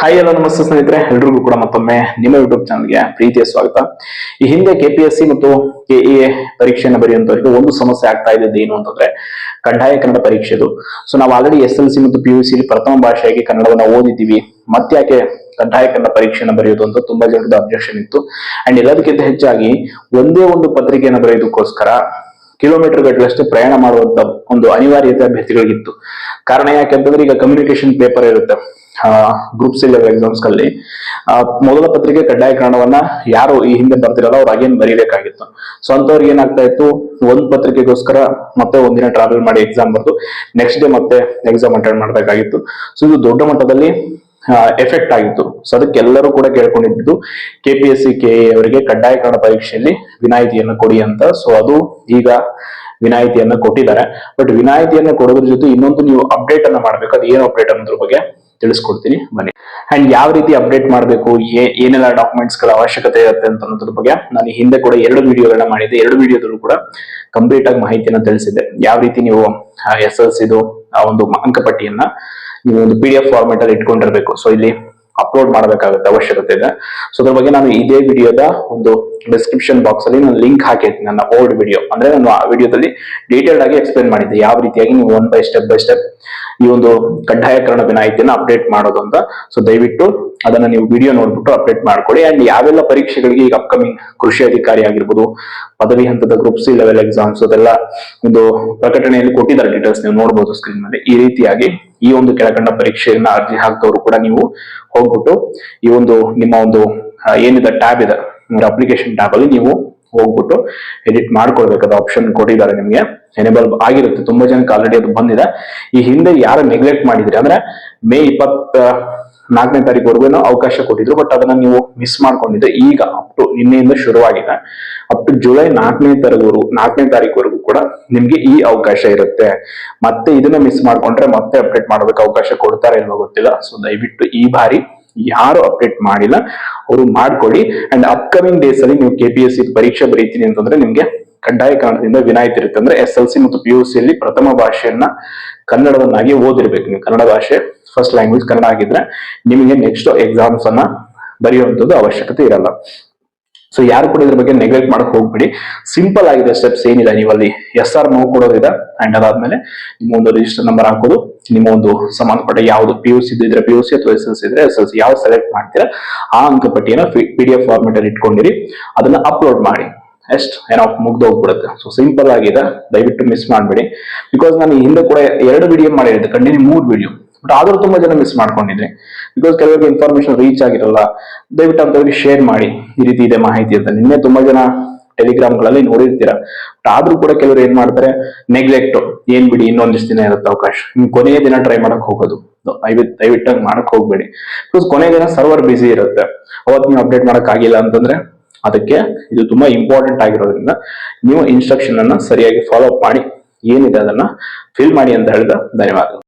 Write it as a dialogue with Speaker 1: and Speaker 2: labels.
Speaker 1: Hi ಎಲ್ಲ ನಮಸ್ತೆ ಸ್ನೇಹಿತರೆ, ಎಲ್ರಿಗೂ ಕೂಡ ಮತ್ತೊಮ್ಮೆ ನಿಮ್ಮ ಯೂಟ್ಯೂಬ್ ಚಾನಲ್ಗೆ ಪ್ರೀತಿಯ ಸ್ವಾಗತ. ಈ ಹಿಂದೆ ಕೆಪಿಎಸ್ಸಿ ಮತ್ತು ಕೆಇಎ ಪರೀಕ್ಷೆಯನ್ನು ಬರೆಯುವಂತವರಿಗೆ ಒಂದು ಸಮಸ್ಯೆ ಆಗ್ತಾ ಇದ್ದದ್ದು ಏನು ಅಂತಂದ್ರೆ ಕಡ್ಡಾಯ ಕನ್ನಡ ಪರೀಕ್ಷೆದು. ಸೊ ನಾವು ಆಲ್ರೆಡಿ SLC ಮತ್ತು PUC ಪ್ರಥಮ ಭಾಷೆಯಾಗಿ ಕನ್ನಡವನ್ನ ಓದಿದ್ದೀವಿ, ಮತ್ತ್ಯಾಕೆ ಕಡ್ಡಾಯ ಕನ್ನಡ ಪರೀಕ್ಷೆಯನ್ನು ಬರೆಯೋದು ಅಂತ ತುಂಬಾ ಜನರದ ಅಬ್ಜೆಕ್ಷನ್ ಇತ್ತು. ಅಂಡ್ ಎಲ್ಲದಕ್ಕಿಂತ ಹೆಚ್ಚಾಗಿ ಒಂದೇ ಒಂದು ಪತ್ರಿಕೆಯನ್ನು ಬರೆಯೋದಕ್ಕೋಸ್ಕರ ಕಿಲೋಮೀಟರ್ ಗಟ್ಟಲಷ್ಟು ಪ್ರಯಾಣ ಮಾಡುವಂತ ಒಂದು ಅನಿವಾರ್ಯತೆ ಅಭ್ಯರ್ಥಿಗಳಿಗಿತ್ತು. ಕಾರಣ ಯಾಕೆಂತಂದ್ರೆ ಈಗ ಕಮ್ಯುನಿಕೇಶನ್ ಪೇಪರ್ ಇರುತ್ತೆ ಗ್ರೂಪ್ ಸಿ ಲೆವೆಲ್ ಎಕ್ಸಾಮ್ಸ್ ಗಳಲ್ಲಿ ಮೊದಲ ಪತ್ರಿಕೆ ಕಡ್ಡಾಯ ಕನ್ನಡವನ್ನ ಯಾರು ಈ ಹಿಂದೆ ಬರ್ತಿರಲ್ಲ ಅವ್ರು ಅಗೇನ್ ಬರೀಬೇಕಾಗಿತ್ತು. ಸೊ ಅಂತವ್ರಿಗೆ ಏನಾಗ್ತಾ ಇತ್ತು, ಒಂದ್ ಪತ್ರಿಕೆಗೋಸ್ಕರ ಮತ್ತೆ ಒಂದಿನ ಟ್ರಾವೆಲ್ ಮಾಡಿ ಎಕ್ಸಾಮ್ ಬರ್ದು ನೆಕ್ಸ್ಟ್ ಡೇ ಮತ್ತೆ ಎಕ್ಸಾಮ್ ಅಟೆಂಡ್ ಮಾಡ್ಬೇಕಾಗಿತ್ತು. ಸೊ ಇದು ದೊಡ್ಡ ಮಟ್ಟದಲ್ಲಿ ಎಫೆಕ್ಟ್ ಆಗಿತ್ತು. ಸೊ ಅದಕ್ಕೆ ಎಲ್ಲರೂ ಕೂಡ ಕೇಳ್ಕೊಂಡಿದ್ದು KPSC KA ಅವರಿಗೆ ಕಡ್ಡಾಯ ಕನ್ನಡ ಪರೀಕ್ಷೆಯಲ್ಲಿ ವಿನಾಯಿತಿಯನ್ನು ಕೊಡಿ ಅಂತ. ಸೊ ಅದು ಈಗ ವಿನಾಯಿತಿಯನ್ನ ಕೊಟ್ಟಿದ್ದಾರೆ. ಬಟ್ ವಿನಾಯಿತಿಯನ್ನ ಕೊಡೋದ್ರ ಜೊತೆ ಇನ್ನೊಂದು ನೀವು ಅಪ್ಡೇಟ್ ಅನ್ನ ಮಾಡ್ಬೇಕು. ಅದು ಏನು ಅಪ್ಡೇಟ್ ಅನ್ನೋದ್ರ ಬಗ್ಗೆ ತಿಳಿಸ್ಕೊಡ್ತೀನಿ ಬನ್ನಿ. ಅಂಡ್ ಯಾವ ರೀತಿ ಅಪ್ಡೇಟ್ ಮಾಡಬೇಕು, ಏನೆಲ್ಲ ಡಾಕ್ಯುಮೆಂಟ್ಸ್ ಗಳ ಅವಶ್ಯಕತೆ ಇರುತ್ತೆ ಅಂತ ಅನ್ನೋದ್ರ ಬಗ್ಗೆ ನಾನು ಹಿಂದೆ ಕೂಡ 2 ವಿಡಿಯೋಗಳನ್ನ ಮಾಡಿದ್ದೆ. 2 ವಿಡಿಯೋದಲ್ಲೂ ಕೂಡ ಕಂಪ್ಲೀಟ್ ಆಗಿ ಮಾಹಿತಿಯನ್ನ ತಿಳಿಸಿದ್ದೆ. ಯಾವ ರೀತಿ ನೀವು SLCದು ಆ ಒಂದು ಅಂಕಪಟ್ಟಿಯನ್ನ ನೀವು ಒಂದು PDF ಫಾರ್ಮೆಟ್ ಅಲ್ಲಿ ಇಟ್ಕೊಂಡಿರ್ಬೇಕು. ಸೊ ಇಲ್ಲಿ ಅಪ್ಲೋಡ್ ಮಾಡಬೇಕಾಗುತ್ತೆ, ಅವಶ್ಯಕತೆ ಇದೆ. ಸೊ ಅದ್ರ ಬಗ್ಗೆ ನಾನು ಇದೇ ವಿಡಿಯೋದ ಒಂದು ಡಿಸ್ಕ್ರಿಪ್ಷನ್ ಬಾಕ್ಸ್ ಅಲ್ಲಿ ನಾನು ಲಿಂಕ್ ಹಾಕಿರ್ತೀನಿ. ನನ್ನ ಓಲ್ಡ್ ವಿಡಿಯೋ ಅಂದ್ರೆ ನಾನು ಆ ವಿಡಿಯೋದಲ್ಲಿ ಡೀಟೇಲ್ಡ್ ಆಗಿ ಎಕ್ಸ್ಪ್ಲೇನ್ ಮಾಡಿದ್ದೆ ಯಾವ ರೀತಿಯಾಗಿ ನೀವು ಸ್ಟೆಪ್ ಬೈ ಸ್ಟೆಪ್ ಈ ಒಂದು ಕಡ್ಡಾಯ ಕನ್ನಡ ವಿನಾಯಿತಿಯನ್ನು ಅಪ್ಡೇಟ್ ಮಾಡೋದು ಅಂತ. ಸೊ ದಯವಿಟ್ಟು ಅದನ್ನ ನೀವು ವಿಡಿಯೋ ನೋಡ್ಬಿಟ್ಟು ಅಪ್ಡೇಟ್ ಮಾಡ್ಕೊಳ್ಳಿ. ಅಂಡ್ ಯಾವೆಲ್ಲ ಪರೀಕ್ಷೆಗಳಿಗೆ ಈಗ ಅಪ್ಕಮಿಂಗ್ ಕೃಷಿ ಅಧಿಕಾರಿ ಆಗಿರ್ಬೋದು, ಪದವಿ ಹಂತದ ಗ್ರೂಪ್ ಸಿ ಲೆವೆಲ್ ಎಕ್ಸಾಮ್ಸ್ ಅದೆಲ್ಲ ಒಂದು ಪ್ರಕಟಣೆಯಲ್ಲಿ ಕೊಟ್ಟಿದ್ದಾರೆ, ಡೀಟೇಲ್ಸ್ ನೀವು ನೋಡಬಹುದು ಸ್ಕ್ರೀನ್ ಮೇಲೆ. ಈ ರೀತಿಯಾಗಿ ಈ ಒಂದು ಕೆಳಕಂಡ ಪರೀಕ್ಷೆಯನ್ನ ಅರ್ಜಿ ಹಾಕ್ದವರು ಕೂಡ ನೀವು ಹೋಗ್ಬಿಟ್ಟು ಈ ಒಂದು ನಿಮ್ಮ ಒಂದು ಏನಿದೆ ಟ್ಯಾಬ್ ಇದೆ ಅಪ್ಲಿಕೇಶನ್ ಟ್ಯಾಬ್ ಅಲ್ಲಿ ನೀವು ಹೋಗ್ಬಿಟ್ಟು ಎಡಿಟ್ ಮಾಡ್ಕೊಳ್ಬೇಕಾದ ಆಪ್ಷನ್ ಕೊಟ್ಟಿದ್ದಾರೆ. ನಿಮ್ಗೆ ಎನೇಬಲ್ ಆಗಿರುತ್ತೆ, ತುಂಬಾ ಜನಕ್ಕೆ ಆಲ್ರೆಡಿ ಅದು ಬಂದಿದೆ. ಈ ಹಿಂದೆ ಯಾರು ನೆಗ್ಲೆಕ್ಟ್ ಮಾಡಿದ್ರಿ ಅಂದ್ರೆ ಮೇ 24ನೇ ತಾರೀಕುವರೆಗೂ ಅವಕಾಶ ಕೊಟ್ಟಿದ್ರು, ಬಟ್ ಅದನ್ನ ನೀವು ಮಿಸ್ ಮಾಡ್ಕೊಂಡಿದ್ರೆ ಈಗ ಅಪ್ ಟು ನಿನ್ನೆಯಿಂದ ಶುರುವಾಗಿದೆ, ಅಪ್ ಟು ಜುಲೈ 4ನೇ ತಾರೀಕುವರೆಗೂ ಕೂಡ ನಿಮ್ಗೆ ಈ ಅವಕಾಶ ಇರುತ್ತೆ. ಮತ್ತೆ ಇದನ್ನ ಮಿಸ್ ಮಾಡ್ಕೊಂಡ್ರೆ ಮತ್ತೆ ಅಪ್ಡೇಟ್ ಮಾಡೋದಕ್ಕೆ ಅವಕಾಶ ಕೊಡ್ತಾರೆ ಇಲ್ವೋ ಗೊತ್ತಿಲ್ಲ. ಸೊ ದಯವಿಟ್ಟು ಈ ಬಾರಿ ಯಾರು ಅಪ್ಡೇಟ್ ಮಾಡಿಲ್ಲ ಅವರು ಮಾಡ್ಕೊಳ್ಳಿ. ಅಂಡ್ ಅಪ್ಕಮಿಂಗ್ ಡೇಸ್ ಅಲ್ಲಿ ನೀವು KPSC ಪರೀಕ್ಷೆ ಬರೀತೀನಿ ಅಂತಂದ್ರೆ ನಿಮ್ಗೆ ಕಡ್ಡಾಯ ಕನ್ನಡದಿಂದ ವಿನಾಯಿತಿ ಇರುತ್ತೆ. ಅಂದ್ರೆ SLC ಮತ್ತು PUC ಅಲ್ಲಿ ಪ್ರಥಮ ಭಾಷೆಯನ್ನ ಕನ್ನಡವನ್ನಾಗಿ ಓದಿರ್ಬೇಕು. ನೀವು ಕನ್ನಡ ಭಾಷೆ ಫಸ್ಟ್ ಲ್ಯಾಂಗ್ವೇಜ್ ಕನ್ನಡ ಆಗಿದ್ರೆ ನಿಮಗೆ ನೆಕ್ಸ್ಟ್ ಎಕ್ಸಾಮ್ಸ್ ಅನ್ನ ಬರೆಯುವಂತದ್ದು ಅವಶ್ಯಕತೆ ಇರಲ್ಲ. ಸೊ ಯಾರು ಕೂಡ ಇದ್ರ ಬಗ್ಗೆ ನೆಗ್ಲೆಕ್ಟ್ ಮಾಡಕ್ ಹೋಗ್ಬಿಡಿ. ಸಿಂಪಲ್ ಆಗಿದೆ ಸ್ಟೆಪ್ಸ್, ಏನಿಲ್ಲ. ನೀವು ಅಲ್ಲಿ SR ನೋ ಕೊಡೋದಿದೆ. ಅಂಡ್ ಅದಾದ್ಮೇಲೆ ನಿಮ್ಮ ಒಂದು ರಿಜಿಸ್ಟರ್ ನಂಬರ್ ಹಾಕೋದು, ನಿಮ್ಮ ಒಂದು ಸಂಬಂಧಪಟ್ಟ ಯಾವ್ದು PUC ಇದ್ರೆ PUC ಅಥವಾ SLC ಇದ್ರೆ SLC ಯಾವ ಸೆಲೆಕ್ಟ್ ಮಾಡ್ತೀರಾ ಆ ಅಂಕಪಟ್ಟಿಯನ್ನ PDF ಫಾರ್ಮೆಟ್ ಅಲ್ಲಿ ಇಟ್ಕೊಂಡಿರಿ, ಅದನ್ನ ಅಪ್ಲೋಡ್ ಮಾಡಿ. ಏನೋ ಮುಗ್ದೋಗ್ಬಿಡುತ್ತೆ. ಸೊ ಸಿಂಪಲ್ ಆಗಿದೆ, ದಯವಿಟ್ಟು ಮಿಸ್ ಮಾಡ್ಬೇಡಿ. ಬಿಕಾಸ್ ನಾನು ಹಿಂದೆ ಕೂಡ 2 ವಿಡಿಯೋ ಮಾಡಿದ್ದೆ, ಕಂಟಿನ್ಯೂ 3 ವಿಡಿಯೋ. ಬಟ್ ಆದ್ರೂ ತುಂಬಾ ಜನ ಮಿಸ್ ಮಾಡ್ಕೊಂಡಿದ್ರಿ. ಬಿಕಾಸ್ ಕೆಲವರಿಗೆ ಇನ್ಫಾರ್ಮೇಶನ್ ರೀಚ್ ಆಗಿರಲ್ಲ. ದಯವಿಟ್ಟು ಅಂತವ್ರಿಗೆ ಶೇರ್ ಮಾಡಿ, ಈ ರೀತಿ ಇದೆ ಮಾಹಿತಿ ಅಂತ. ನಿನ್ನೆ ತುಂಬಾ ಜನ ಟೆಲಿಗ್ರಾಮ್ ಗಳಲ್ಲಿ ನೋಡಿರ್ತೀರಾ. ಬಟ್ ಆದ್ರೂ ಕೂಡ ಕೆಲವರು ಏನ್ ಮಾಡ್ತಾರೆ, ನೆಗ್ಲೆಕ್ಟ್, ಏನ್ ಬಿಡಿ ಇನ್ನೊಂದಿಷ್ಟು ದಿನ ಇರುತ್ತೆ ಅವಕಾಶ, ನೀವು ಕೊನೆಯ ದಿನ ಟ್ರೈ ಮಾಡಕ್ ಹೋಗೋದು. ದಯವಿಟ್ಟು ಮಾಡಕ್ ಹೋಗ್ಬೇಡಿ. ಬಿಕಾಸ್ ಕೊನೆಯ ದಿನ ಸರ್ವರ್ ಬಿಸಿ ಇರುತ್ತೆ, ಅವತ್ತು ನೀವು ಅಪ್ಡೇಟ್ ಮಾಡಕ್ ಆಗಿಲ್ಲ ಅಂತಂದ್ರೆ ಅದಕ್ಕೆ ಇದು ತುಂಬಾ ಇಂಪಾರ್ಟೆಂಟ್ ಆಗಿರೋದ್ರಿಂದ ನೀವು ಇನ್ಸ್ಟ್ರಕ್ಷನ್ ಅನ್ನ ಸರಿಯಾಗಿ ಫಾಲೋ ಅಪ್ ಮಾಡಿ, ಏನಿದೆ ಅದನ್ನ ಫಿಲ್ ಮಾಡಿ ಅಂತ ಹೇಳಿದ. ಧನ್ಯವಾದ.